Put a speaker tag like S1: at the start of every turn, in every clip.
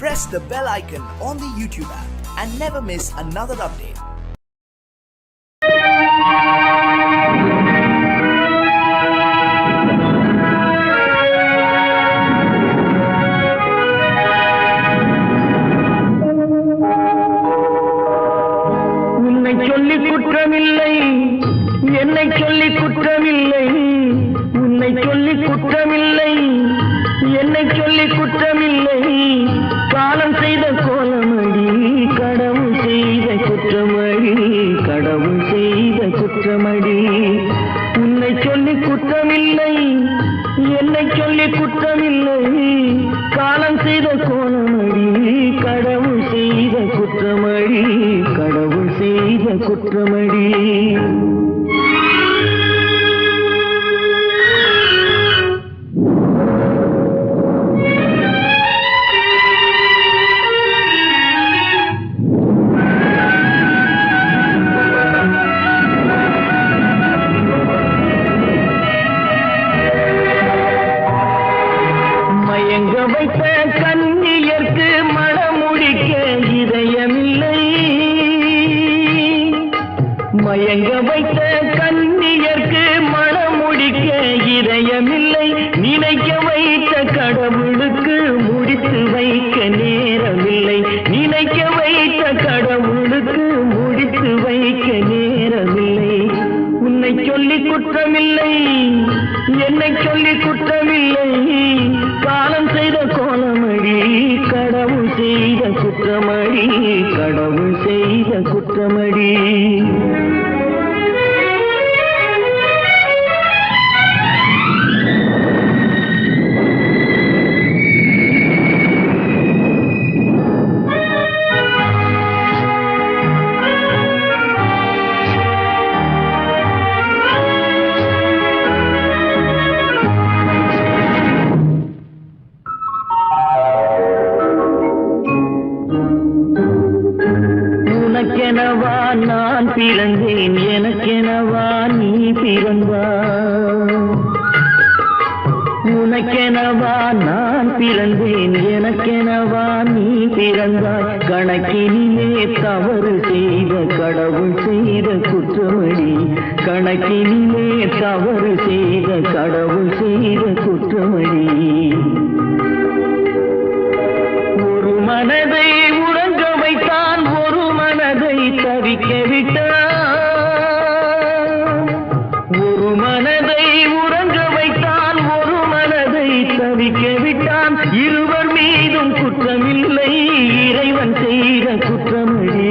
S1: press the bell icon on the YouTube app and never miss another update.
S2: என்னை சொல்லி குற்றமில்லை, உன்னை சொல்லி குற்றமில்லை, என்னை சொல்லி குற்றமில்லை. காலம் செய்த கோலமடி, கடவுள் செய்த குற்றமடி, கடவுள் செய்த குற்றமடி. உன்னை சொல்லி குற்றமில்லை, என்னை சொல்லி குற்றமில்லை. காலம் செய்த கோலமடி, கடவுள் செய்த குற்றமடி, கடவுள் செய்த குற்றமடி. மயங்க வைத்த கண்ணியர்க்கு மனமுடிக்க இதயமில்லை, மயங்க வைத்த கண்ணியர்க்கு மனமுடிக்க இதயமில்லை. நினைக்க வைத்த கடவுளுக்கு முடித்து வைக்க நேரமில்லை, நினைக்க வைத்த கடவுளுக்கு முடித்து வைக்க நேரமில்லை. உன்னை சொல்லி குற்றமில்லை, என்னை சொல்லி குற்றமில்லை. காலம் செய்த கோலமடி, கடவுள் செய்த குற்றமடி, கடவுள் செய்த குற்றமடி. உனக்கெனவா நான் பிறந்தேன், எனக்கெனவா நீ பிறந்தாய். உனக்கெனவா நான் பிறந்தேன், எனக்கெனவா நீ பிறந்தாய். கணக்கினிலே தவறு செய்த கடவுள் செய்த குற்றமடி, கணக்கினிலே தவறு செய்த கடவுள் செய்த குற்றமடி. ஒரு மனதை உறங்க வைத்தான், ஒரு மனதை தவிக்க விட்டான். ஒரு மனதை உறங்க வைத்தான், ஒரு மனதை தவிக்க விட்டான். இருவர் மீதும் குற்றமில்லை, இறைவன் செய்த குற்றமடி.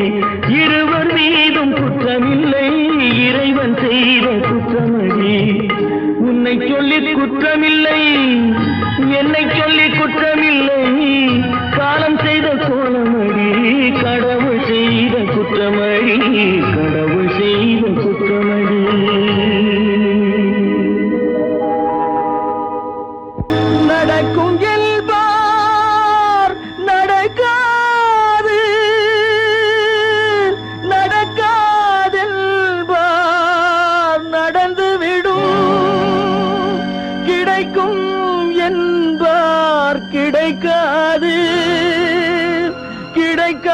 S2: இருவர் மீதும் குற்றமில்லை, இறைவன் செய்த குற்றமடி. உன்னை சொல்லி குற்றமில்லை, என்னை சொல்லி குற்றமில்லை. காலம் செய்த கோலமடி, கடவுள் செய்த குற்றமடி, கடவுள் செய்த குற்றமடி. நடக்கும் என்பார் நடக்காது, நடக்காதென்பார் நடந்துவிடும். கிடைக்கும் என்பார் கிடைக்காது, கிடைக்காதென்பார்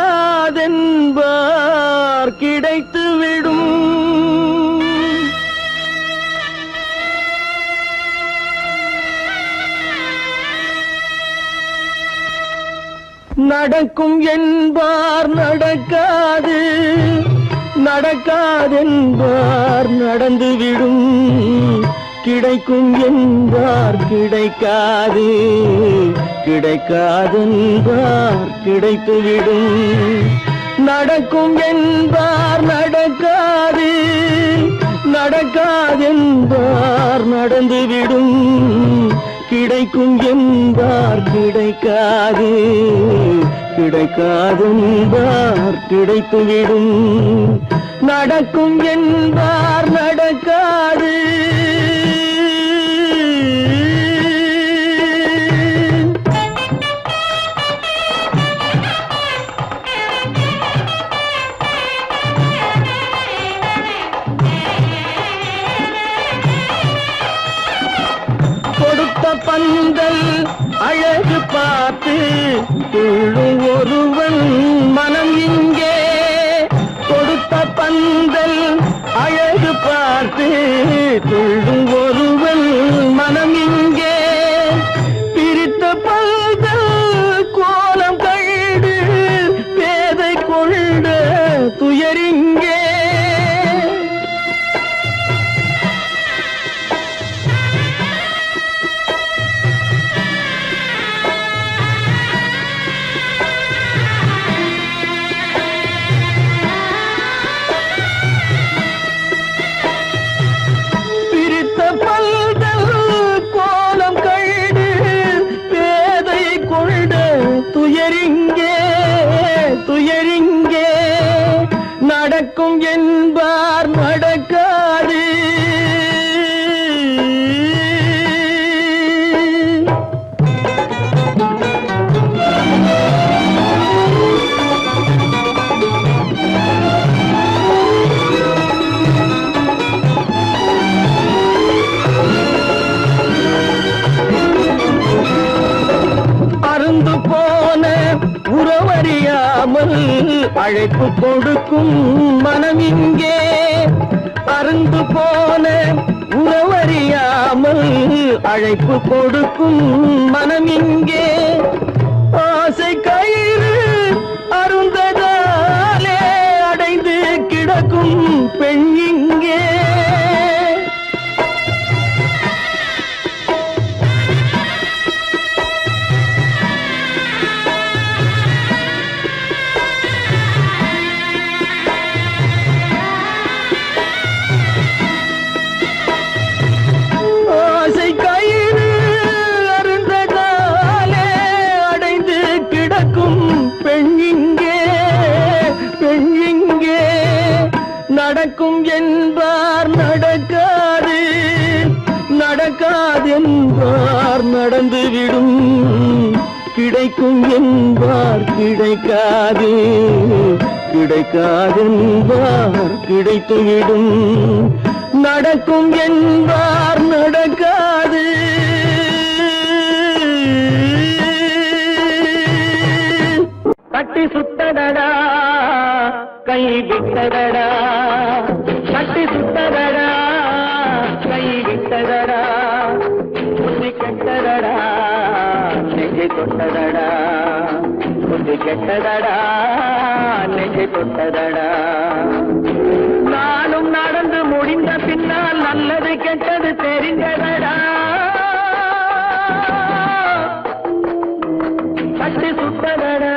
S2: கிடைத்துவிடும். நடக்கும் என்பார் நடக்காது, நடக்காதென்பார் நடந்துவிடும். கிடைக்கும் என்பார் கிடைக்காது, கிடைக்காதென்பார் கிடைத்துவிடும். நடக்கும் என்பார் நடக்காது, நடக்காதென்பார் நடந்துவிடும். கிடைக்கும் என்பார் கிடைக்காது, கிடைக்காதென்பார் கிடைத்துவிடும். நடக்கும் என்பார் நடக்காது. பந்தல் அழகு பார்த்து துள்ளும் துள்ளும் ஒருவன் மனம் இங்கே பிரித்த பல்கள் கோலம் கண்டு பேதை கொண்ட துயரிங்கே துயரிங்கே நடக்கும் என்பார் நடக்காது அருந்து போன உறவறியாமல் அழைப்பு கொடுக்கும் மனம் இங்கே அருந்து போன உறவறியாமல் அழைப்பு கொடுக்கும் மனம் இங்கே ஆசை கயிறு அருந்ததாலே அடைந்து கிடக்கும் பெண் இங்கே நடக்கும் என்பார் நடக்காது நடக்காது என்பார் நடந்துவிடும் கிடைக்கும் என்பார் கிடைக்காது கிடைக்காது என்பார் கிடைத்துவிடும் நடக்கும் என்பார் நடக்காது கட்டி சுத்தடடா கை விட்டதடா கட்டி சுத்ததடா கை விட்டதடா புத்தி கெட்டதடா நெஞ்சை தொட்டதடா புத்தி கெட்டதடா நெஞ்சை தொட்டதடா நானும் நடந்து முடிந்த பின்னால் நல்லது கெட்டது தெரிந்ததடா கட்டி சுத்ததடா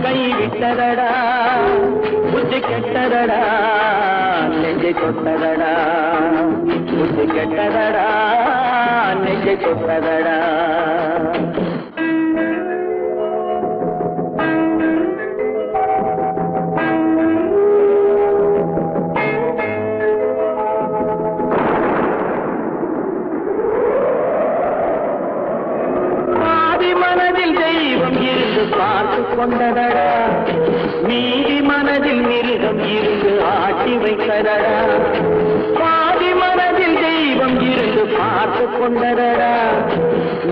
S2: கை விட்டதடா புத்தி கெட்டதடா நெஞ்சை தொட்டதடா புத்தி கெட்டதடா நெஞ்சை தொட்டதடா பார்த்து கொண்டதடா மீதி மனதில் மிருகம் இருந்து ஆட்டி வைத்ததடா பாதி மனதில் தெய்வம் இருந்து பார்த்து கொண்டதடா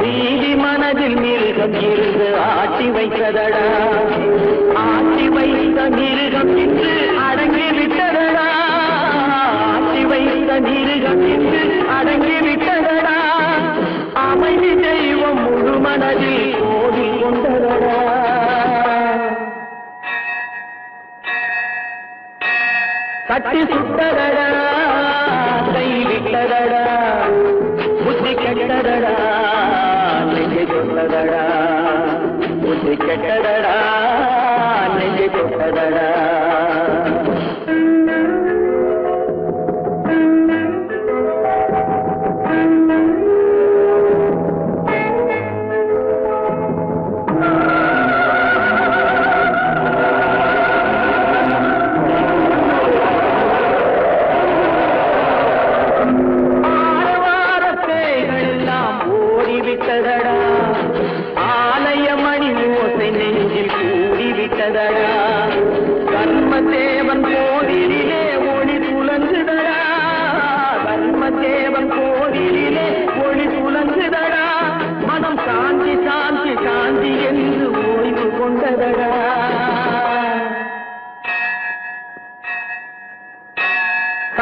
S2: மீதி மனதில் மிருகம் இருந்து ஆட்டி வைத்ததடா ஆட்டி வைத்த மிருகம் இன்று அடங்கி விட்டதடா ஆட்டி வைத்த மிருகம் இன்று அடங்கி விட்டதடா அமைதி தெய்வம் முழு மனதில் கோடி கொண்டதடா கட்டி சுட்டதடா கை விட்டதடா புத்தி கெட்டதடா நெஞ்சை தொட்டதடா புத்தி கெட்டதடா நெஞ்சை தொட்டதடா ஆலயமணி ஓசை நெஞ்சில் கூடிவிட்டதடா கர்ம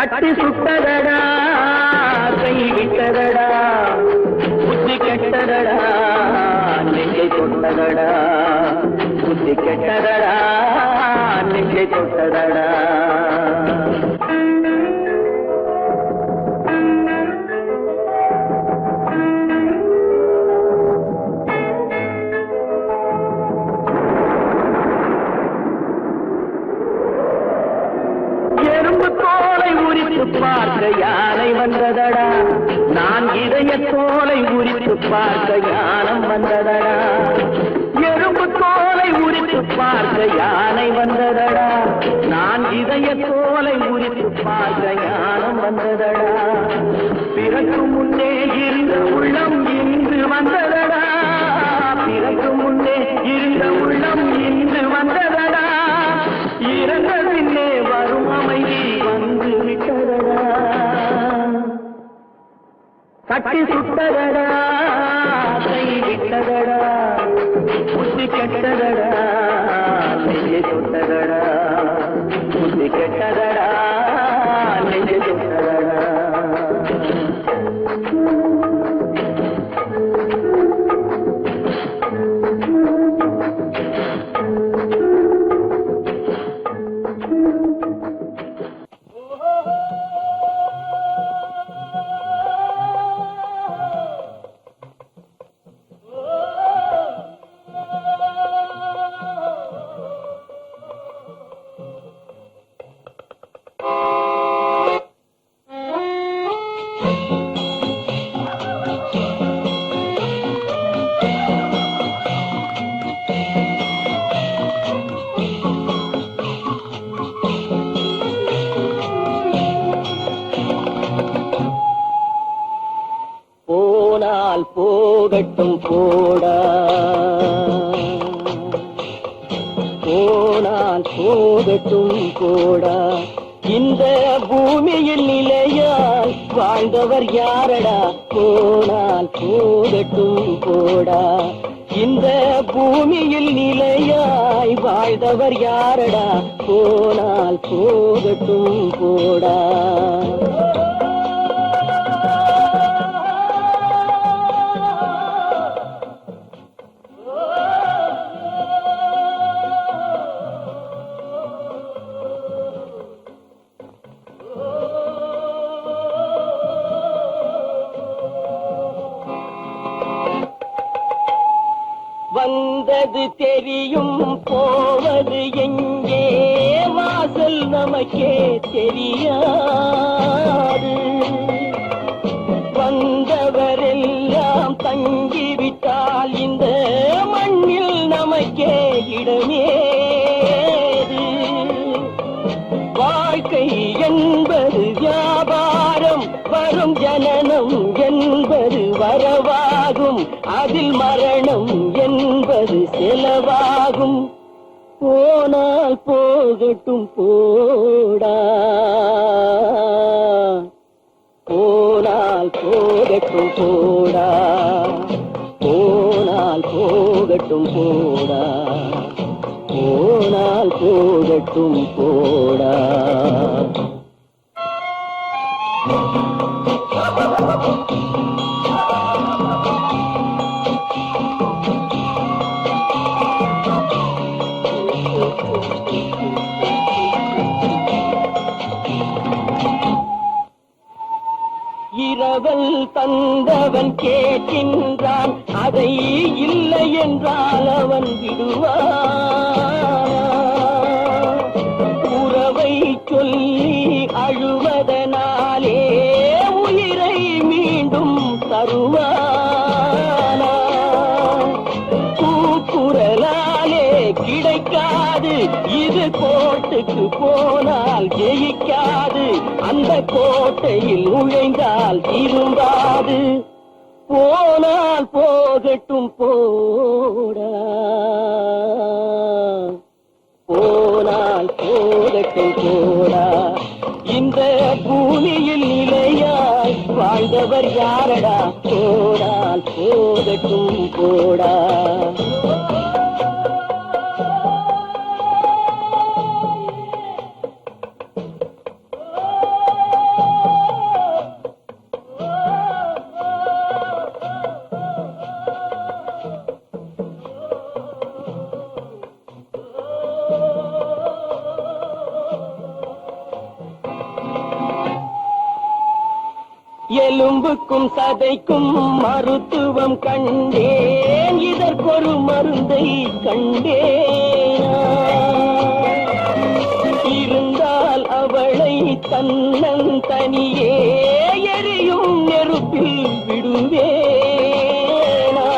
S2: கட்டி சுட்டதடா கை விட்டதடா புத்தி கெட்டதடா நெஞ்சை தொட்டதடா புத்தி கெட்டதடா நெஞ்சை தொட்டதடா பார்க்க யானை வந்ததடா நான் இதய தோலை உரித்து பார்க்க யானம் வந்ததடா எறும்பு தோலை உரித்து பார்க்க யானை வந்ததடா நான் இதய தோலை உரித்து பார்க்க யானம் வந்ததடா பிறகு முன்னே இருந்த உள்ளம் இன்று வந்ததடா பிறகு முன்னே இருந்த உள்ளம் இன்று வந்ததடா இறந்த பின்னே வரும் அமைதி வந்து விட்டதடா கட்டி சுட்டதடா கை விட்டதடா புத்தி கெட்டதடா நெஞ்சை சுட்டதடா புத்தி கெட்டதடா நெஞ்சை சுட்டதடா போகட்டும் போடா போனால் போகட்டும் போடா இந்த பூமியில் நிலையால் வாழ்ந்தவர் யாரடா போனால் போகட்டும் போடா இந்த பூமியில் நிலையாய் வாழ்ந்தவர் யாரடா போனால் போகட்டும் போடா வந்தது தெரியும் போவது எங்கே வாசல் நமக்கே தெரியாது வந்தவரெல்லாம் தங்கிவிட்டால் இந்த மண்ணில் நமக்கே இடமேது வாழ்க்கை என்பது வியாபாரம் வரும் ஜனனம் என்பது வரவாகும் அதில் மரணம் என்பது செலவாகும் போனால் போகட்டும் போடா போனால் போகட்டும் போடா போனால் போகட்டும் போடா போனால் போகட்டும் போடா இரவல் தந்தவன் கேட்கின்றான் அதை இல்லை என்றால் அவன் விடுவான் உறவை சொல்லி அழுவதனாலே உயிரை மீண்டும் தருவானா கூக்குரலாலே கிடைக்காது இது கோட்டுக்கு போனால் ஜெயிக்காது அந்த கோட்டையில் நுழைந்தால் திரும்பாது போனால் போகட்டும் போடா போனால் போகட்டும் போடா இந்த பூமியில் நிலையாய் வாழ்ந்தவர் யாரடா போனால் போகட்டும் போடா எலும்புக்கும் சதைக்கும் மருத்துவம் கண்டேன், இதற்கொரு மருந்தை கண்டேன். இருந்தால் அவளை தன்னந்தனியே எரியும் நெருப்பில் விடுவேனா?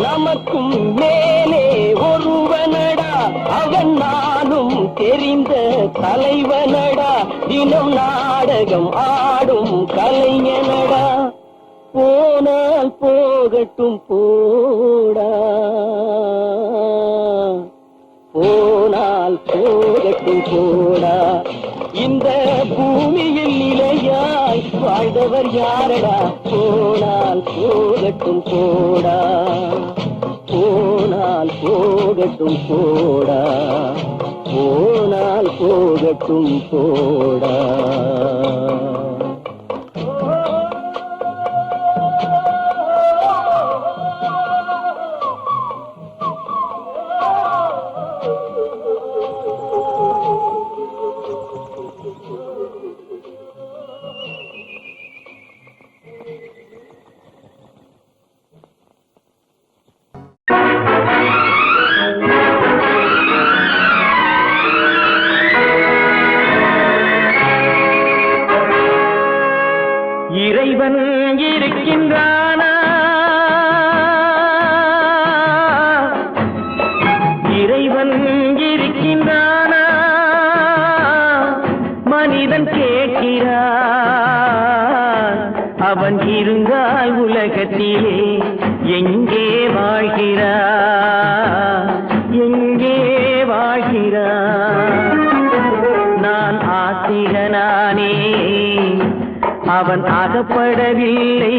S2: நமக்கும் மேலே ஒருவனடா, அவன் நானும் தெரிந்த தலைவனடா, தினம் நாடகம் ஆடும் கலைஞனடா. போனால் போகட்டும் போடா, போனால் போகட்டும் போடா. இந்த பூமியில் நிலையாய் வாழ்ந்தவர் யாரடா? போனால் போகட்டும் போடா, போனால் போகட்டும் போடா, போனால் போகட்டும் போடா. இறைவன் இருக்கின்றானா? இறைவன் இருக்கின்றானா? மனிதன் கேட்கிறான். அவன் இருந்தால் உலகத்திலே எங்கே வாழ்கிறான்? எங்கே வாழ்கிறான்? நான் ஆத்திகனானே, அவன் அகப்படவில்லை.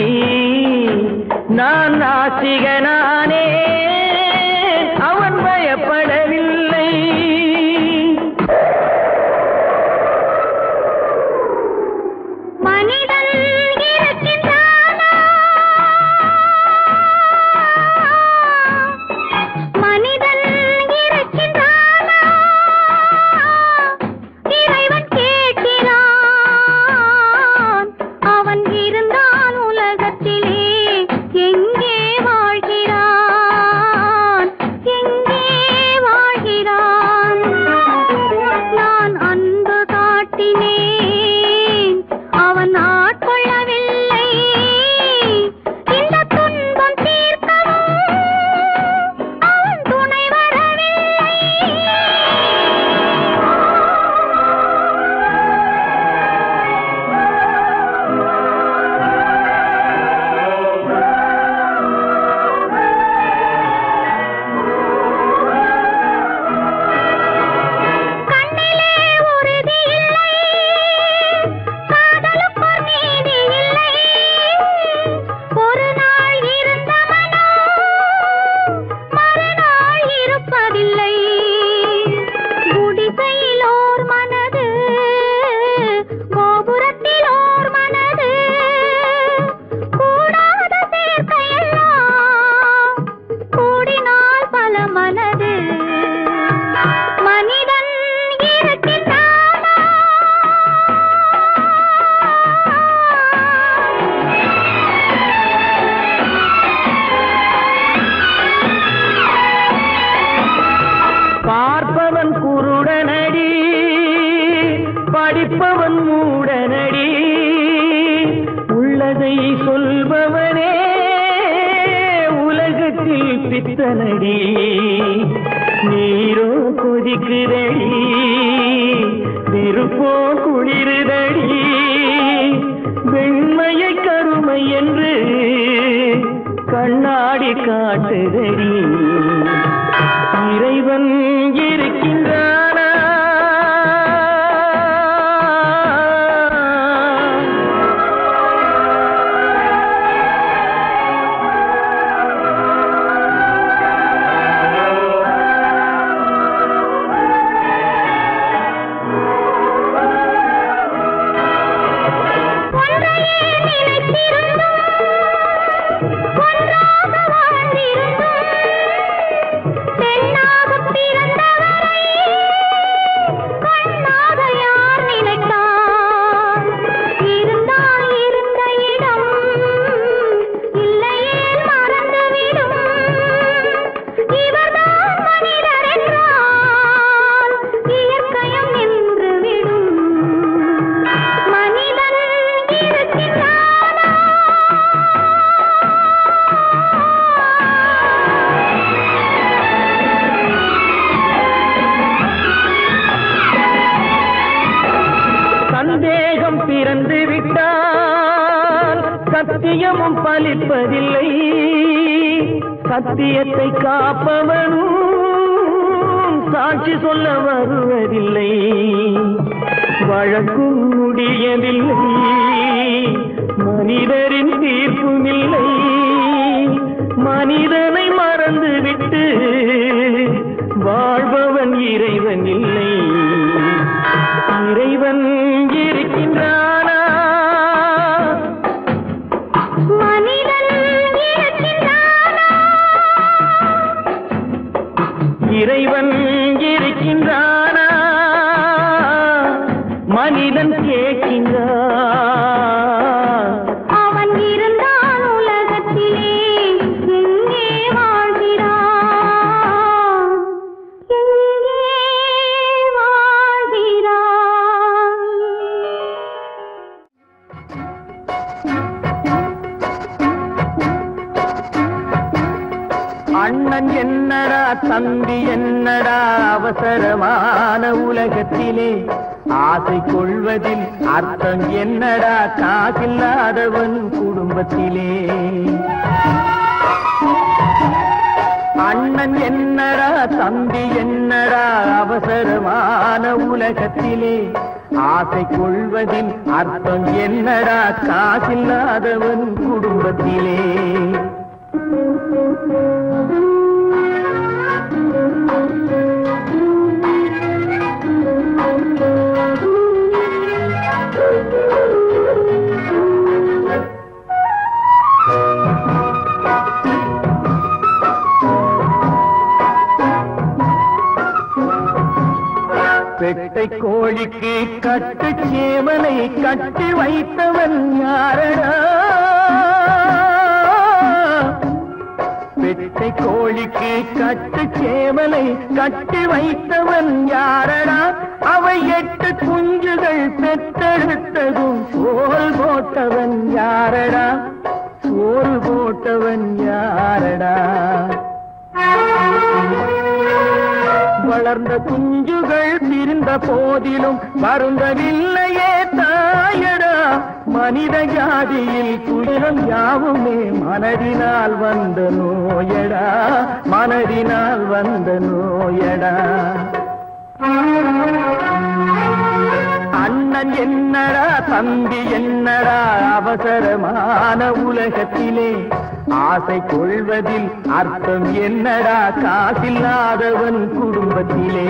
S2: நான் நாத்திகனானே, அவன் பயப்படவில்லை.
S3: மனிதன் இருக்கின்றானா? மனிதன் இருக்கின்றானா? இறைவன் கேட்கிறான். அவன் இருந்தான் உலகத்திலே எங்கே வாழ்கிறான்? எங்கே வாழ்கிறான்? நான் அன்பு காட்டினேன், அவன் ஆட்கொள்ளவில்லை. இந்த துன்பம் தீர்க்கவும் அவன் துணை வரவில்லை. கண்ணிலே உறுதி இல்லை, காதலுக்கோர் நீதி இல்லை. ஒரு நாள் இருந்த மனம் மறுநாள் இருப்பதில்லை. குடிசையில் ஓர் மனது, கோபுரத்தில் ஓர் மனது, கூடாத சேர்க்கையெல்லாம் கூடினால் பல மனது. மனிதன் இருக்கின்றானா?
S2: பார்ப்பவன் குருடனடி, படிப்பவன் மூடனடி. உள்ளதை சொல்பவனே உலகத்தில் பித்தனடி. நீரோ கொதிக்குதடி, நெருப்போ குளிருதடி. வெண்மையை கருமை என்று கண்ணாடி காட்டுதடி. இறைவன் இருக்கின்றானா?
S3: ஒன்றையே நினைத்திருந்தும் ஒன்றாக வாழ்ந்திருந்தும்
S2: சத்தியமும் பலிப்பதில்லை, சத்தியத்தை காப்பவனும் சாட்சி சொல்ல வருவதில்லை. வழக்கும் முடியவில்லை, மனிதரின் தீர்ப்பும் இல்லை. மனிதனை மறந்துவிட்டு வாழ்பவன் இறைவன் இல்லை. இறைவன் இருக்கின்றானா?
S3: மனிதன் இருக்கின்றானா?
S2: இறைவன் இருக்கின்றானா? மனிதன் கேட்கின்றான்.
S3: அவன் இருந்தான் உலகத்திலே, எங்கே வாழ்கிறான்? எங்கே வாழ்கிறான்?
S2: அண்ணன் என்னடா தம்பி என்னடா அவசரமான உலகத்திலே, ஆசை கொள்வதில் அர்த்தம் என்னடா காசில்லாதவன் குடும்பத்திலே. அண்ணன் என்னடா தம்பி என்னடா அவசரமான உலகத்திலே, ஆசை கொள்வதில் அர்த்தம் என்னடா காசில்லாதவன் குடும்பத்திலே. பெட்டை கோழிக்கு கட்டு சேவலை கட்டி வைத்தவன் யாரடா? பெட்டை கோழிக்கு கட்டு சேவலை கட்டி வைத்தவன் யாரடா? அவை 8 குஞ்சுகள் பெற்றெடுத்ததும் சோறு போட்டவன் யாரடா? சோறு போட்டவன் யாரடா? வளர்ந்த குஞ்சுகள் பிரிந்த போதிலும் வருந்தவில்லையே தாயடா. மனித ஜாதியில் துயரம் யாவுமே மனதினால் வந்த நோயடா, மனதினால் வந்த நோயடா. அண்ணன் என்னடா தம்பி என்னடா அவசரமான உலகத்திலே, ஆசை கொள்வதில் அர்த்தம் என்னடா காசில்லாதவன் குடும்பத்திலே.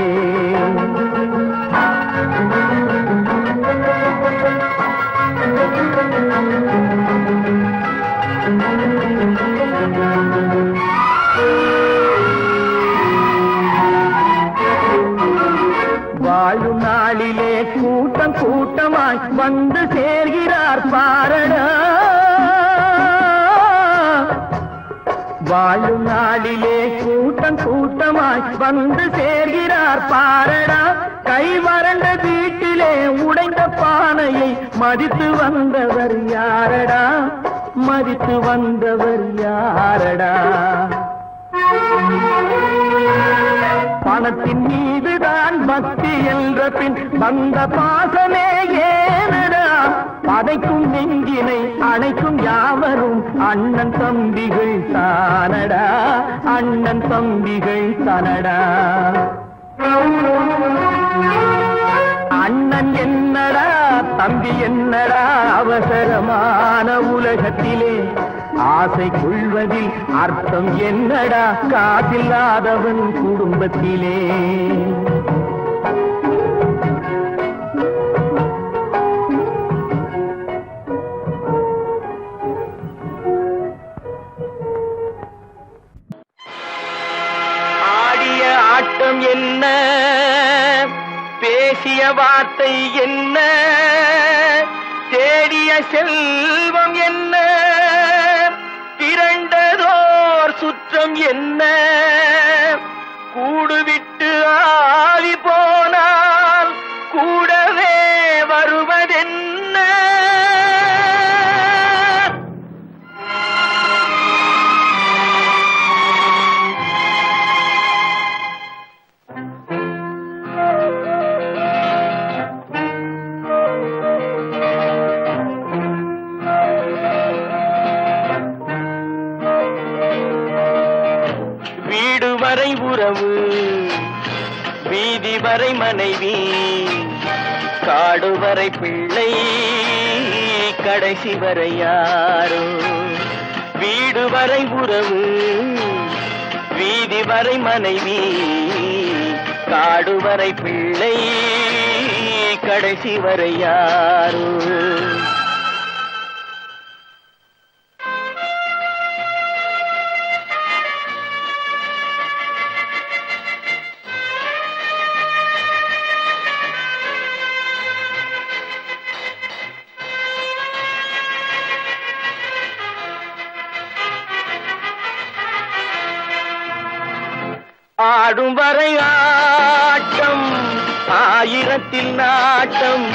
S2: வாழும் நாளிலே கூட்டம் கூட்டமாய் வந்து சேர்கிறார் பாரடா. வாழும் நாளிலே கூட்டம் கூட்டமாய் வந்து சேர்கிறார் பாரடா. கை வறண்ட வீட்டிலே உடைந்த பானையை மதித்து வந்தவர் யாரடா? மதித்து வந்தவர் யாரடா? பணத்தின் மீதுதான் பக்தி என்ற பின் வந்த பாசமே ஏனடா? பதைக்கும் நெஞ்சினை அணைக்கும் யாவரும் அண்ணன் தம்பிகள் தானடா, அண்ணன் தம்பிகள் தானடா. அண்ணன் என்னடா தம்பி என்னடா அவசரமான உலகத்திலே, ஆசை கொள்வதில் அர்த்தம் என்னடா காசில்லாதவன் குடும்பத்திலே. ஆடிய ஆட்டம் என்ன, பேசிய வார்த்தை என்ன, தேடிய செல்வம் என்ன, திரண்டதோர் சுற்றம் என்ன, கூடுவிட்டு ஆவி போனால் கூடவே வருவதென்ன. வரை உறவு, வீதி வரை மனைவி, காடு வரை பிள்ளை, கடைசி வரை யாரோ. வீடு வரை உறவு, வீதி வரை மனைவி, காடு வரை பிள்ளை, கடைசி வரை யாரோ. ஆடும் வரை ஆட்டம், ஆயிரத்தில் நாட்டம்.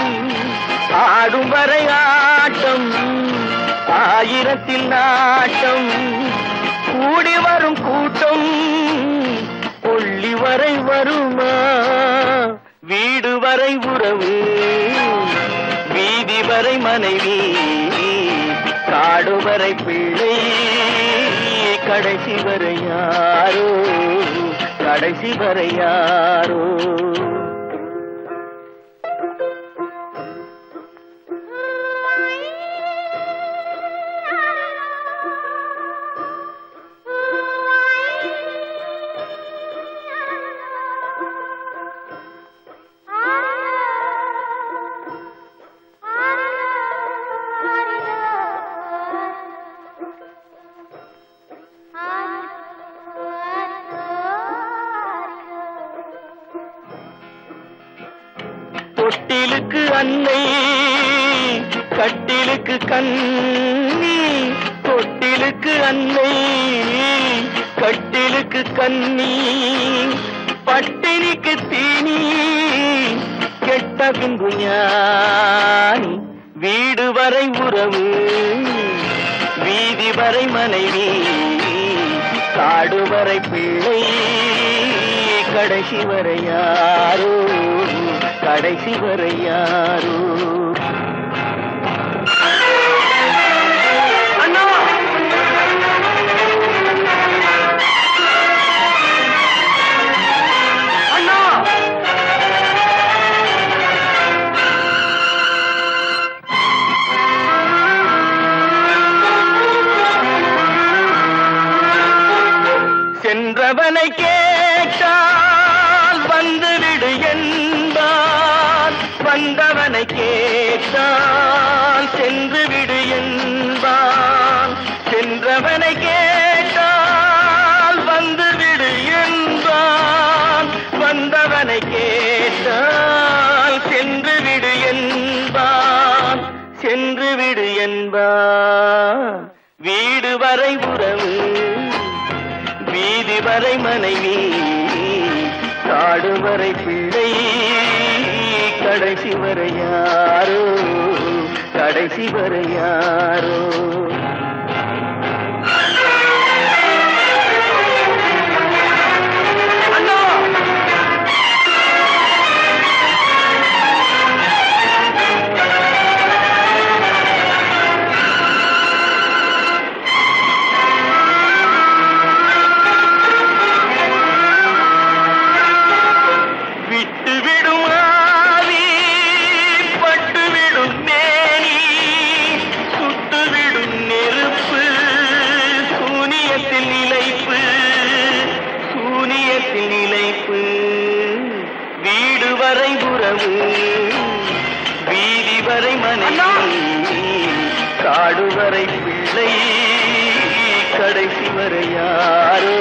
S2: ஆடும் வரை ஆட்டம், ஆயிரத்தில் நாட்டம். கூடி வரும் கூட்டம் கொள்ளி வரை வருமா. வீடு வரை உறவு, வீதி வரை மனைவி, காடு வரை பிள்ளை, கடைசி வரை யாரோ, கடைசி வரை யாரோ. தொட்டிலுக்கு அன்னை, கட்டிலுக்கு கண்ணி. தொட்டிலுக்கு அன்னை, கட்டிலுக்கு கண்ணி. பட்டினிக்கு தீனி, கெட்ட பின்பு ஞானி. வீடு வரை உறவு, வீதி வரை மனைவி, காடு வரை பிள்ளை, கடைசி வரை யாரோ, கடைசி வரை யாரோ. அண்ணா, அண்ணா, சென்றவனை கேட்டால் வந்துவிடு என்பான், வந்தவனை கேட்டால் சென்று விடு என்பான். சென்றவனை கேட்டால் வந்துவிடு என்பான், வந்தவனை கேட்டால் சென்று விடு என்பான், சென்று விடு என்பான். வீடு வரை உறவு, வீதி வரை மனைவி, காடு வரை பிள்ளை, கடைசி வரை யாரோ, கடைசி வரை யாரோ. வீடு வரை உறவு, வீதி வரை மனைவி, காடு வரை பிள்ளை, கடைசி வரை யாரோ,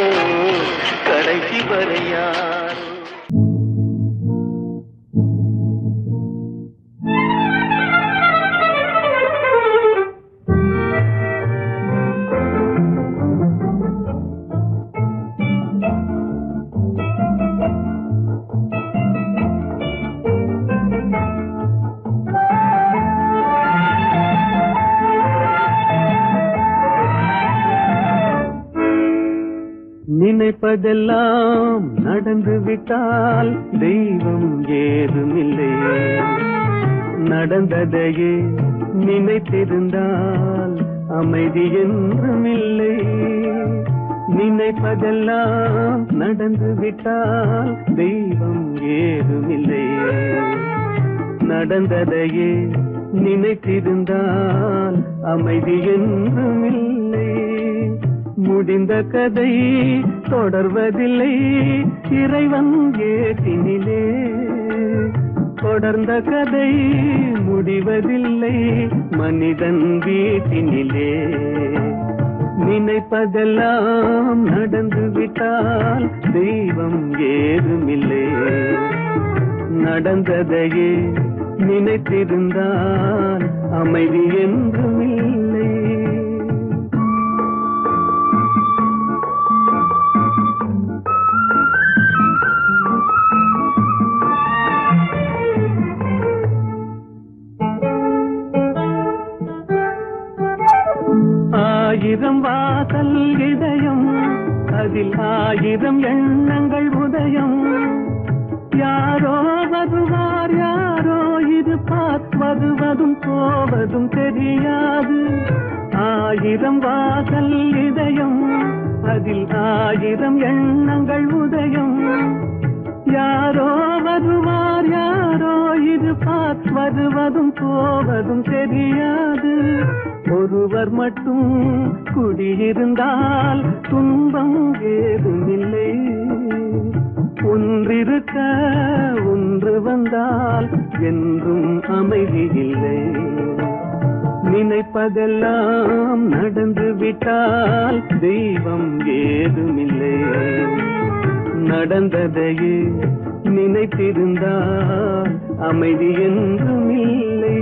S2: கடைசி வரை யாரோ.
S4: நினைப்பதெல்லாம் நடந்து விட்டால் தெய்வம் ஏதுமில்லை, நடந்ததையே நினைத்திருந்தால் அமைதி என்றுமில்லை. நினைப்பதெல்லாம் நடந்து விட்டால் தெய்வம் ஏதுமில்லை. நடந்ததையே நினைத்திருந்தால் அமைதி என்றுமில்லை. முடிந்த கதை தொடர்வதில்லை இறைவன் ஏற்றினிலே. தொடர்ந்த கதை முடிவதில்லை மனிதன் வீட்டினிலே. நினைப்பதெல்லாம் நடந்து விட்டால் தெய்வம் ஏதுமில்லை. நடந்ததையே நினைத்திருந்தால் அமைதி என்றுமில்லை. ஆயிரம் வாசல் இதயம் அதில் ஆயிரம் எண்ணங்கள் உதயம். யாரோ வருவார் யாரோ இது வருவதும் போவதும் தெரியாது. ஆயிரம் வாசல் இதயம் அதில் ஆயிரம் எண்ணங்கள் உதயம். யாரோ வருவார் யாரோ இது வருவதும் போவதும் தெரியாது. ஒருவர் மட்டும் குடியிருந்தால் துன்பம் ஏதுமில்லை. ஒன்றிருக்க ஒன்று வந்தால் என்றும் அமைதி இல்லை. நினைப்பதெல்லாம் நடந்து விட்டால் தெய்வம் ஏதுமில்லை. நடந்ததையே நினைத்திருந்தால் அமைதி என்றுமில்லை.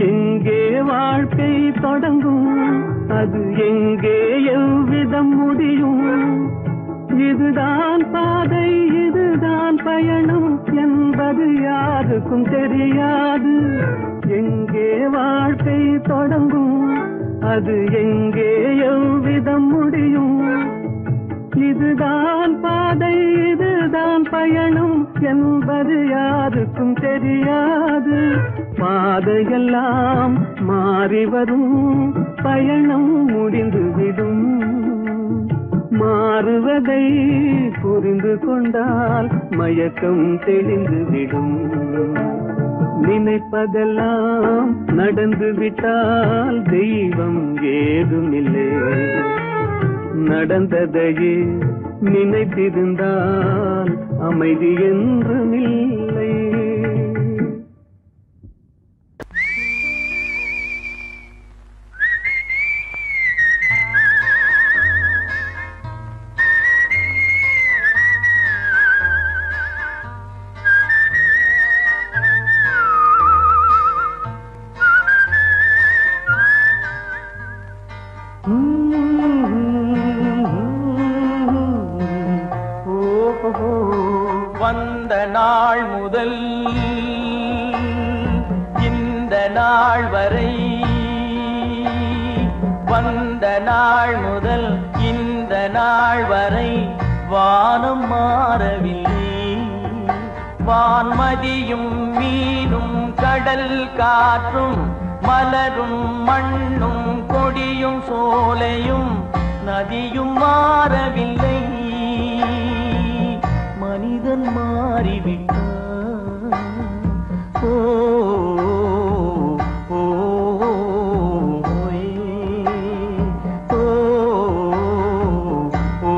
S4: எங்கே வாழ்க்கை தொடங்கும் அது எங்கே எவ்விதம் முடியும். இதுதான் பாதை இதுதான் பயணம் என்பது யாருக்கும் தெரியாது. எங்கே வாழ்க்கை தொடங்கும் அது எங்கே எவ்விதம் முடியும். இதுதான் பாதை இதுதான் பயணம் என்பது யாருக்கும் தெரியாது. பாதையெல்லாம் மாறி வரும் பயணம் முடிந்துவிடும். மாறுவதை புரிந்து கொண்டால் மயக்கம் தெளிந்துவிடும். நினைப்பதெல்லாம் நடந்து விட்டால் தெய்வம் ஏதுமில்லை. நடந்ததையே நினைத்திருந்தால் அமைதி என்றுமில்லை.
S2: வந்த நாள் முதல் இந்த நாள் வரை, வந்த நாள் முதல் இந்த நாள் வரை வானம் மாறவில்லை. வான்மதியும் மீனும் கடல் காற்றும் மலரும் மண்ணும் கொடியும் சோலையும் நதியும் மாறவில்லை. மனிதன் மாறிவிட்டான். ஓ ஓ ஓ ஓ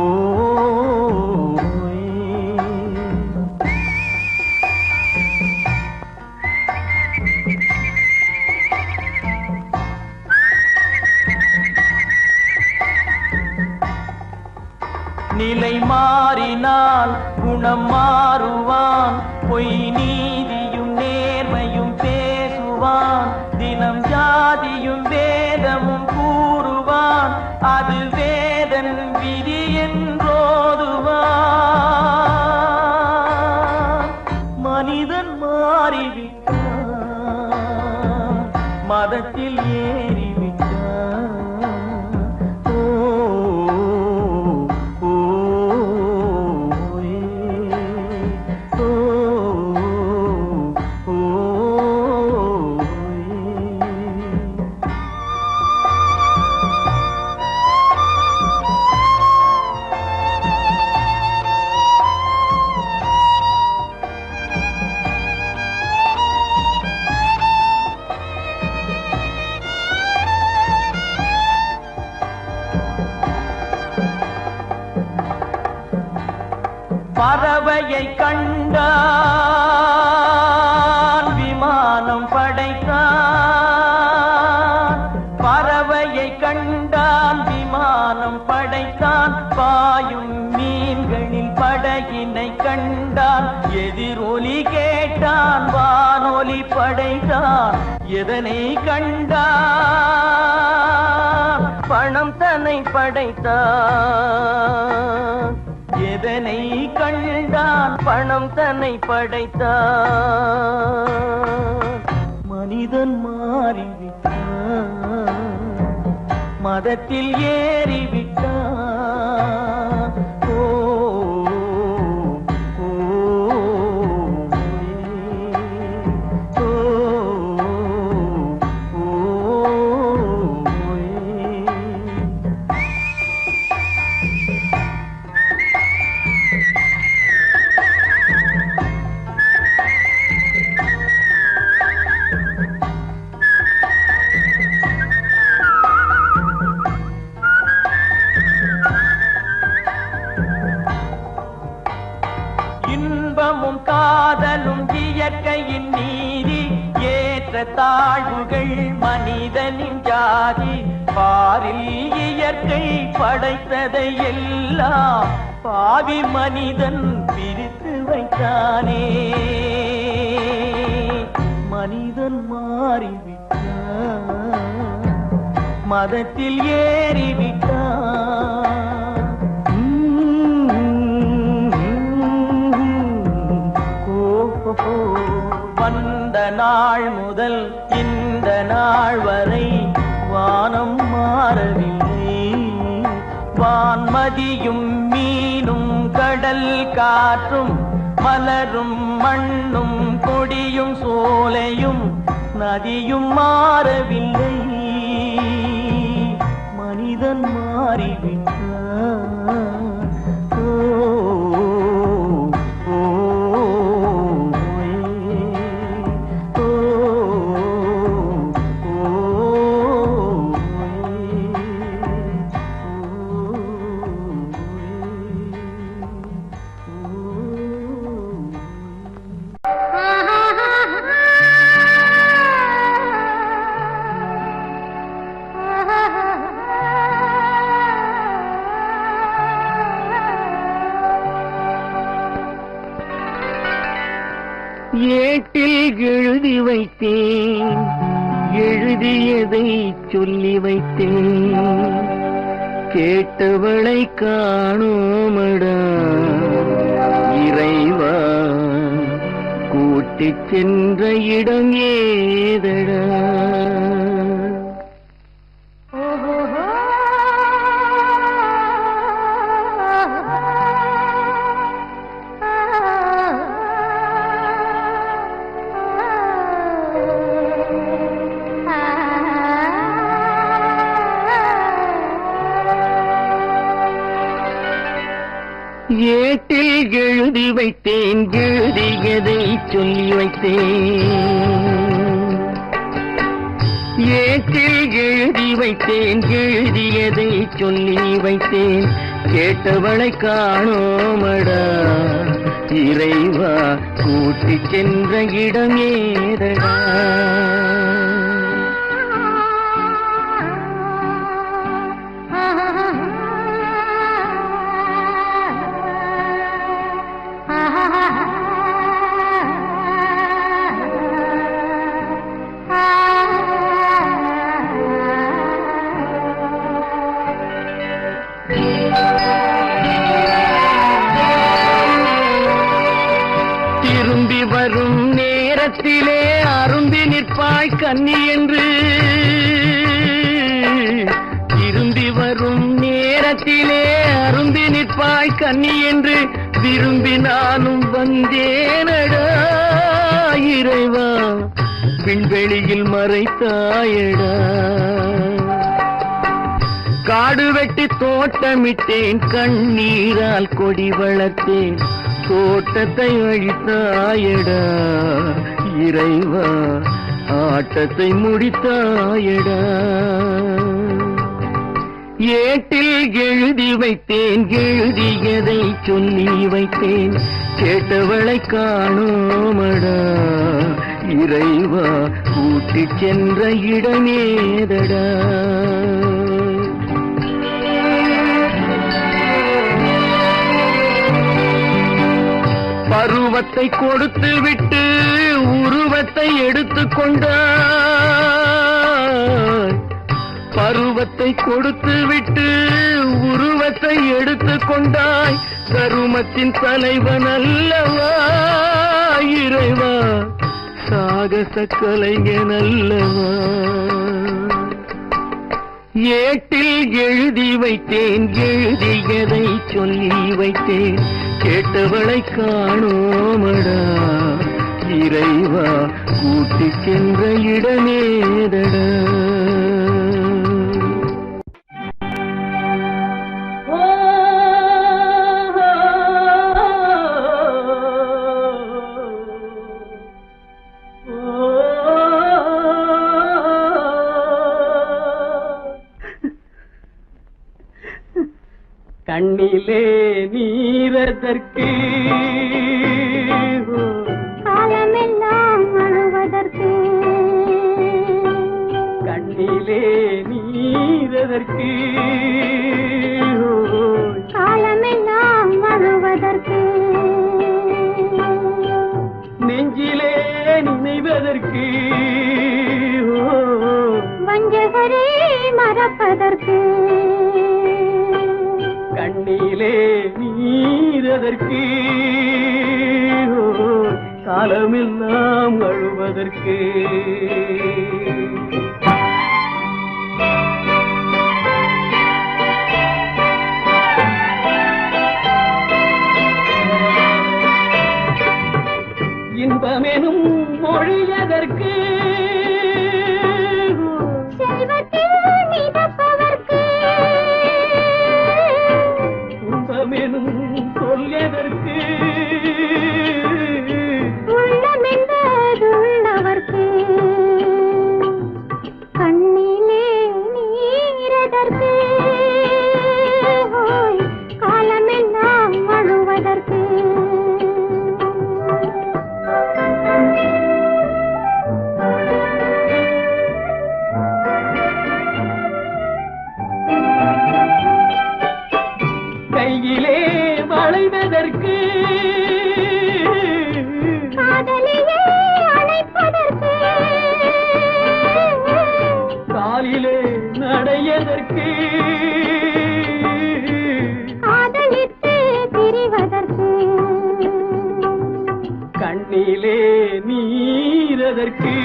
S2: நிலை மாறினால் குணம் மாறுவான். பொய் நீதியும் நேர்மையும் பேசுவான். தினம் ஜாதியும் வேதமும் கூறுவான். அது வேதன் விதி என்றோதுவான். மனிதன் மாறிவிட்டான். மதத்தில் ஏறிவிட்டான். ஓ பறவையை கண்டான் விமானம் படைத்தான். பறவையை கண்டான் விமானம் படைத்தான். பாயும் மீன்களில் படகினை கண்டான். எதிரொலி கேட்டான் வானொலி படைத்தான். எதனை கண்டான் பணம் தன்னை படைத்தான். எதனை கண்டான் பணம் தன்னை படைத்தான். மனிதன் மாறிவிட்டான் மதத்தில் ஏறிவிட்டான். ஓ ஓ, ஓ, ஓ, இன்பமும் காதலும் இயற்கையின் நீதி. ஏற்ற தாழ்வுகள் மனிதனின் ஜாதி. பாரில் இயற்கை படைத்ததை எல்லாம் பாவி மனிதன் பிரித்து வைத்தானே. மனிதன் மாறிவிட்டான் மதத்தில் ஏறிவிட்டான். வந்த நாள் முதல் இந்த நாள் வரை வானம் மாறவில்லை. வான்மதியும் மீனும் கடல் காற்றும் மலரும் மண்ணும் கொடியும் சோலையும் நதியும் மாறவில்லை. மனிதன் மாறிவிட்டான்.
S4: ஏட்டில் எழுதி வைத்தேன் எழுதியதை சொல்லி வைத்தேன். கேட்டவளை காணோமடா இறைவா. கூட்டிச் சென்ற இடம் ஏதடா. ஏட்டில் எழுதி வைத்தேன் எழுதியதை சொல்லி வைத்தேன். ஏட்டில் எழுதி வைத்தேன் எழுதியதை சொல்லி வைத்தேன். கேட்டவளை காணோமடா இறைவா. கூட்டிச் சென்ற இடம் ஏதடா. திரும்பி வரும் நேரத்திலே அரும்பி நிற்பாய் கன்னி என்று. திரும்பி வரும் நேரத்திலே அரும்பி நிற்பாய் கன்னி என்று விரும்பி நானும் வந்தேனடா இறைவா. விண்வெளியில் மறைத்தாயடா. காடு வெட்டி தோட்டமிட்டேன் கண்ணீரால் கொடி வளர்த்தேன். தோட்டத்தை அழித்தாயடா இறைவா. ஆட்டத்தை முடித்தாயடா. ஏட்டில் எழுதி வைத்தேன், எழுதியதை சொல்லி வைத்தேன், கேட்டவளை காணோமடா இறைவா, கூட்டிச் சென்ற இடமேதடா. பருவத்தை கொடுத்து விட்டு உருவத்தை எடுத்துக் கொண்டாய், பருவத்தை கொடுத்து விட்டு உருவத்தை எடுத்துக் கொண்டாய், கருமத்தின் தலைவன் அல்லவா இறைவா, சாகச கலைஞன் அல்லவா. ஏட்டில் எழுதி வைத்தேன், எழுதியதை சொல்லி வைத்தேன், கேட்டவளை காணோமடா இறைவா, கூட்டிச் சென்ற இடமேதடா.
S2: கண்ணிலே நீரதற்கு,
S3: காலமெல்லாம் அழுவதற்கு,
S2: கண்ணிலே நீரதற்கு,
S3: காலமெல்லாம் அழுவதற்கு,
S2: நெஞ்சிலே நினைவதற்கு,
S3: வஞ்சகரே மறப்பதற்கு,
S2: கண்ணிலே நீரதற்கு, காலமெல்லாம் அழுவதற்கு. இன்பமெனும் மொழியதற்கு,
S3: செல்வத்தில் மிதப்பதற்கு,
S2: துன்பமெனும் சொல்லியதற்கு,
S3: உள்ளமென்பதுள்ளவர்க்கு, கண்ணிலே நீரதற்கு, காலமெல்லாம் அழுவதற்கு.
S2: கையிலே வளைவதற்கு,
S3: காதலியே அழைப்பதற்கு,
S2: காலிலே நடையதற்கு,
S3: காதலித்து பிரிவதற்கு,
S2: கண்ணிலே நீரதற்கு,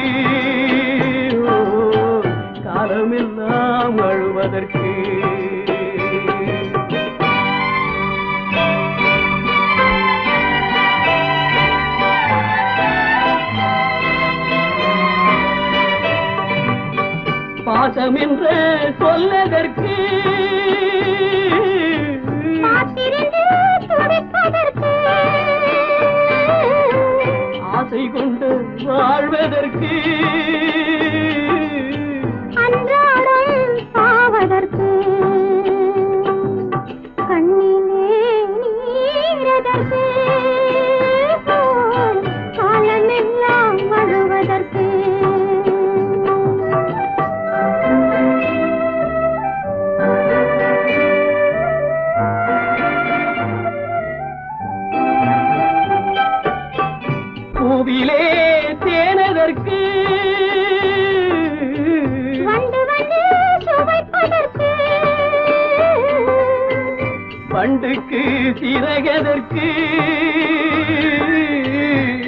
S2: காலமெல்லாம் அழுவதற்கு. பாசம் என்று சொல்லதற்கு,
S3: காத்திருந்து துடிப்பதற்கு,
S2: ஆசை கொண்டு வாழ்வதற்கு,
S3: அன்றாடம் சாவதற்கு, கண்ணிலே நீரதற்கு, காலமெல்லாம் அழுவதற்கு.
S2: பூவிலே தேனதற்கு,
S3: வந்து வந்து சுவைப்பதற்கு,
S2: பண்டுக்கு சிறகதற்கு,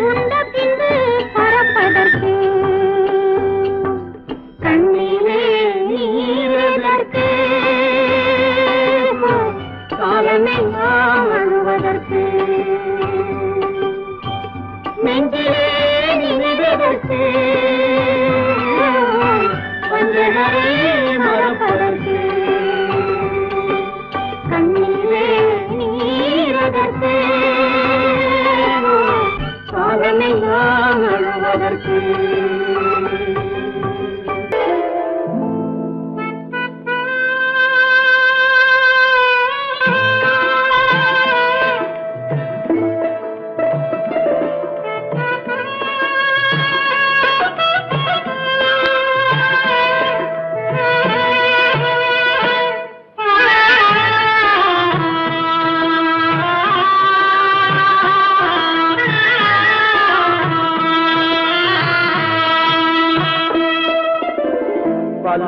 S3: உண்ட பின்பு பறப்பதற்கு, கண்ணிலே நீரதற்கு, காலமெல்லாம் அழுவதற்கு,
S2: நெஞ்சிலே நினைவதற்கு, வஞ்சகரை மறப்பதற்கு,
S3: கண்ணிலே நீரதற்கு, காலமெல்லாம் அழுவதற்கு.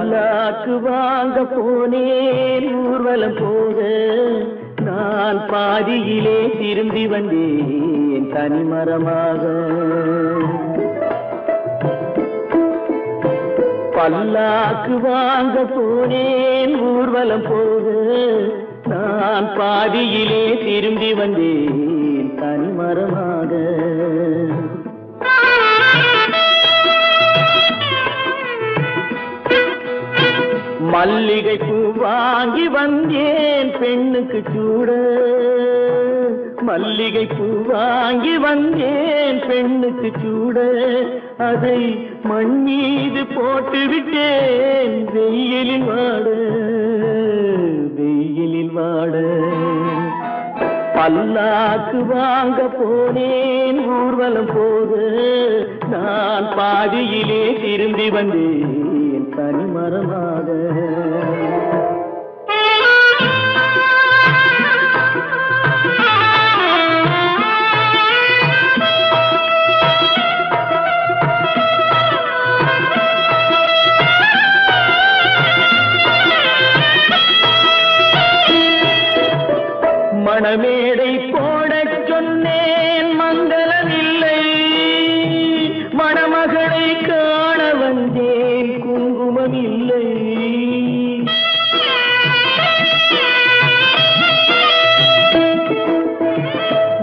S4: பல்லாக்கு வாங்க போனேன் ஊர்வலம் போக நான் பாதியிலே திரும்பி வந்தேன் தனிமரமாக. பல்லாக்கு வாங்க போனேன் ஊர்வலம் போக நான் பாதியிலே திரும்பி வந்தேன் தனிமரமாக. மல்லிகை பூ வாங்கி வந்தேன் பெண்ணுக்கு சூட, மல்லிகை பூ வாங்கி வந்தேன் பெண்ணுக்கு சூட, அதை மண் மீது போட்டு விட்டேன் வெயிலில் வாட, வெயிலில் வாட. பல்லாக்கு வாங்க போனேன் ஊர்வலம் போக நான் பாதியிலே திரும்பி வந்தேன் தனிமரமாக. மணமேடை போடச் சொன்னேன் மங்களமில்லை, மணமகளை காண வந்தேன் குங்குமம் இல்லை.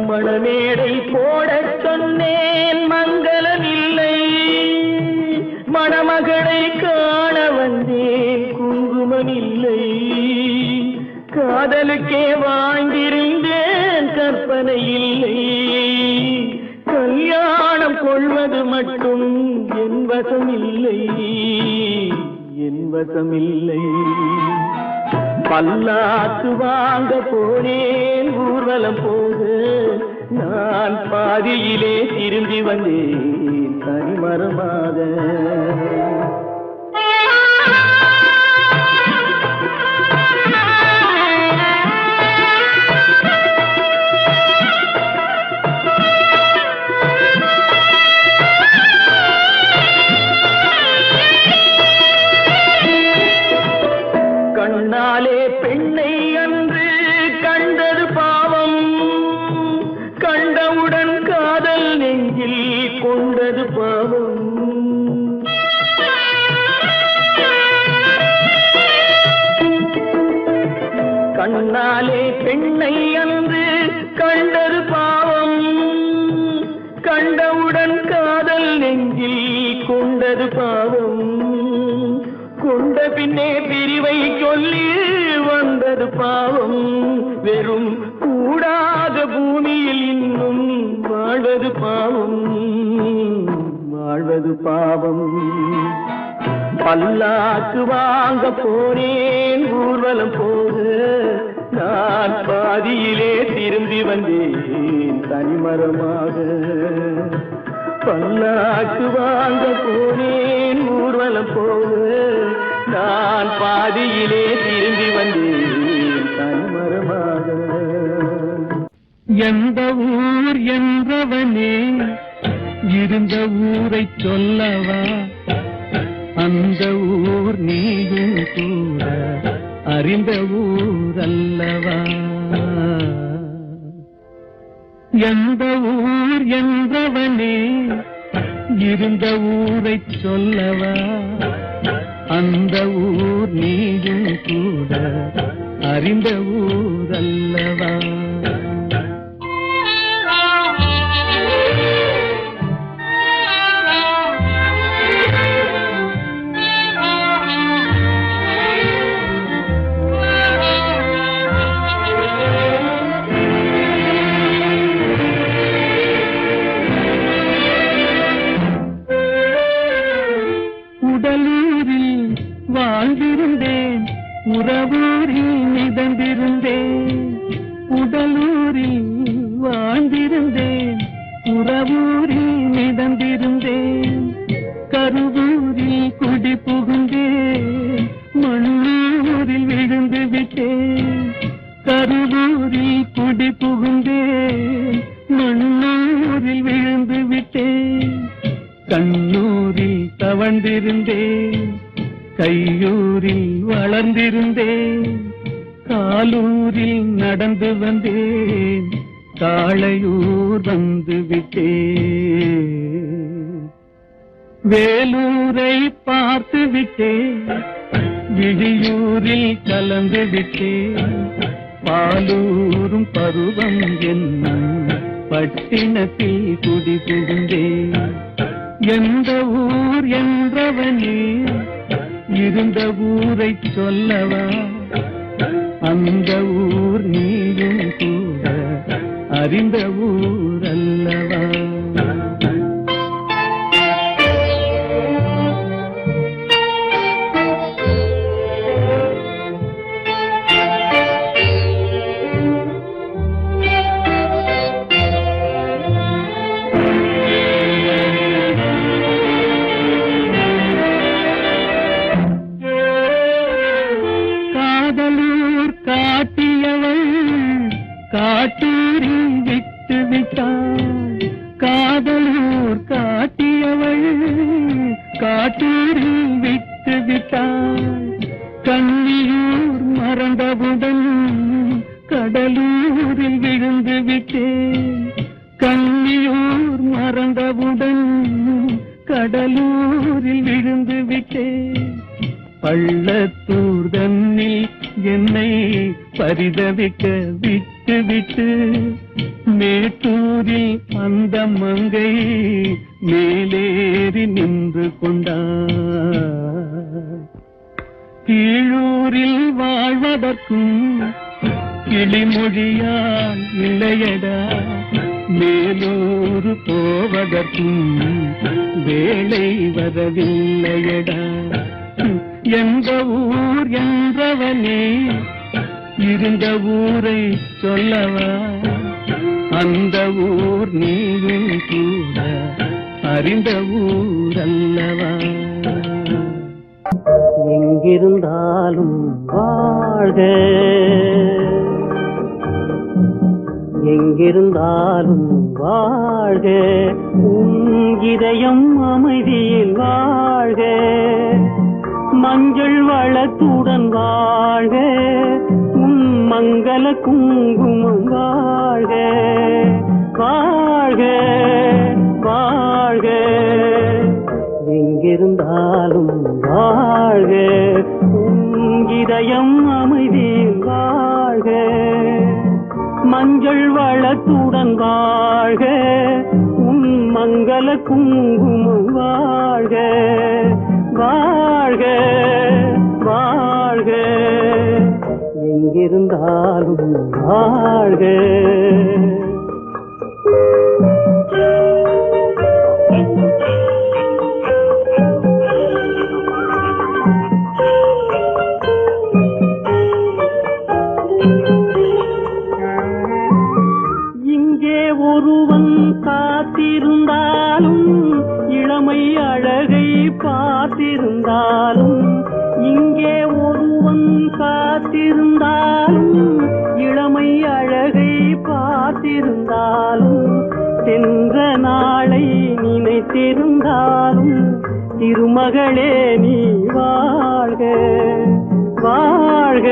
S4: மணமேடை போடச் சொன்னேன் மங்களமில்லை, மணமகளை காண வந்தேன் குங்குமம் இல்லை. காதலுக்கே வாழ்ந்திருந்தேன் கற்பனை இல்லை, கல்யாணம் கொள்வது மட்டும் என் வசமில்லை, என் வசமில்லை. பல்லாக்கு வாங்க போனேன் ஊர்வலம் போக நான் பாதியிலே திரும்பி வந்தேன் தனிமரமாக. கண்ணாலே பெண்ணை அன்று கண்டது பாவம், கண்டவுடன் காதல் நெஞ்சில் கொண்டது பாவம். கண்ணாலே பெண்ணை அன்று கண்டது பாவம், கண்டவுடன் காதல் நெஞ்சில் கொண்டது பாவம். கொண்ட பின்னே பிரிவை சொல்லி வந்தது பாவம், வெறும் கூடாத பூமியில் இன்னும் வாழ்வது பாவம், வாழ்வது பாவம். பல்லாக்கு வாங்க போனேன் ஊர்வலம் போக நான் பாதியிலே திரும்பி வந்தேன் தனிமரமாக. பல்லாக்கு வாங்க போனேன் ஊர்வலம் போக நான் பாதியிலே திரும்பி வந்தேன் தனிமரமாக. எந்த ஊர் என்றவனே இருந்த ஊரை சொல்லவா, அந்த ஊர் நீயும் கூட அறிந்த ஊர் அல்லவா. எந்த ஊர் என்றவனே இருந்த ஊரை சொல்லவா, அந்த ஊர் நீயும் கூட அறிந்த ஊர் அல்லவா. உடலூரில் வாழ்ந்திருந்தேன், உறவூரில் மிதந்திருந்தேன். உடலூரில் வாழ்ந்திருந்தேன், உறவூரில் மிதந்திருந்தேன். கருவூரில் குடி புகுந்தேன், மண்ணூரில் விழுந்து விட்டேன். கருவூரில் குடி புகுந்தேன், மண்ணூரில் விழுந்து விட்டேன். கண்ணூரில் தவழ்ந்திருந்தேன், கையூரில் அமர்ந்திருந்தேன், காலூரில் நடந்து வந்தேன், காளையூர் வந்து விட்டேன். வேலூரை பார்த்து விட்டேன், விழியூரில் கலந்து விட்டேன், பாலூரும் பருவம் என்னும் பட்டினத்தில் குடி புகுந்தேன். எந்த ஊர் என்றவனே இருந்த ஊரை சொல்லவா, அந்த ஊர் நீயும் கூட அறிந்த ஊர் அல்லவா. காட்டூரில் விட்டு விட்டாள், காதலூர் காட்டியவள் காட்டூரில் விட்டு விட்டாள். கண்ணியூர் மறந்தவுடன் கடலூரில் விழுந்து விட்டேன், கண்ணியூர் மறந்தவுடன் கடலூரில் விழுந்து விட்டேன். பள்ளத்தூர் தன்னில் என்னை பரிதவிக்க விட்டு விட்டு மேட்டூரில் அந்த மங்கை மேலேறி நின்று கொண்டார். கீழூரில் வாழ்வதற்கும் கிளிமொழியால் இல்லையடா, மேலூர் போவதற்கும் வேளை வரவில்லையடா. எந்த ஊர் என்றவனே இருந்த ஊரை சொல்லவா, அந்த ஊர் நீயும் கூட அறிந்த ஊர் அல்லவா.
S5: எங்கிருந்தாலும் வாழ்க, எங்கிருந்தாலும் வாழ்க, உன் இதயம் அமைதியில் வாழ்க, மஞ்சள் வளத்துடன் வாழ்க, உன் மங்கள குங்குமம் வாழ்க, வாழ்க வாழ்க. எங்கிருந்தாலும் வாழ்க, உன் இதயம் அமைதியில் வாழ்க, மஞ்சள் வளத்துடன் வாழ்க, உன் மங்கள குங்குமம் வாழ்க, வாழ்க வாழ்க. எங்கிருந்தாலும் வாழ்க. இங்கே ஒருவன் காத்திருந்தாலும், இளமை அழகை பார்த்திருந்தாலும், இங்கே ஒருவன் காத்திருந்தாலும், இளமை அழகை பார்த்திருந்தாலும், சென்ற நாளை நினைத்திருந்தாலும், திருமகளே நீ வாழ்க, வாழ்க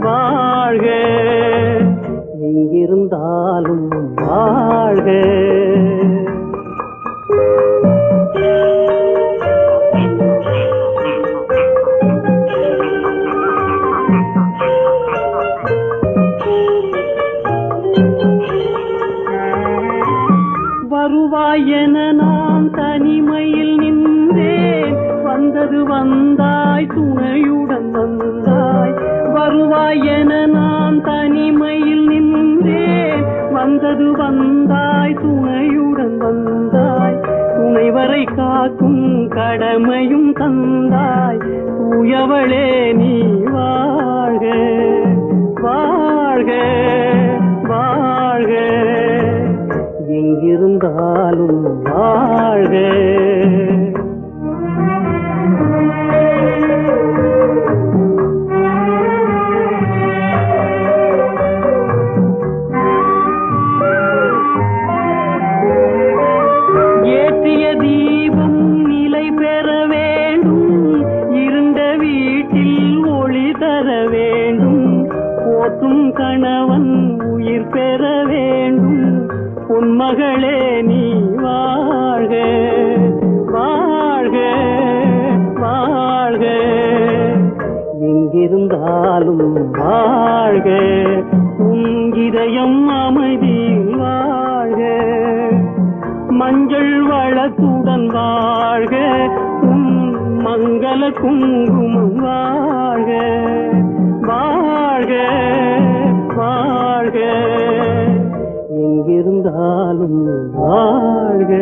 S5: வாழ்க. எங்கிருந்தாலும் வாழ்க. வருவாயென நான் தனிமையில் நின்றேன், வந்தது வந்தாய் துணையுடன் வந்தாய். வருவாயென நான் தனிமையில் நின்றேன், வந்தது வந்தாய் துணையுடன் வந்தாய். துணைவரை காக்கும் கடமையும் தந்தாய், தூயவளே நீ வாழ்க, வாழ்க வாழ்க. எங்கிருந்தாலும் வாழ்க. ஏற்றிய தீபம் நிலை பெற வேண்டும், இருண்ட வீட்டில் பொன்மகளே நீ வாழ்க வாழ்க வாழ்க எங்கிருந்தாலும் வாழ்க உன் இதயம் அமைதியில் வாழ்க மஞ்சள் வளத்துடன் வாழ்க உன் மங்கள குங்குமம் வாழ்க வாழ்க வாழ்க எங்கிருந்தாலும் வாழ்க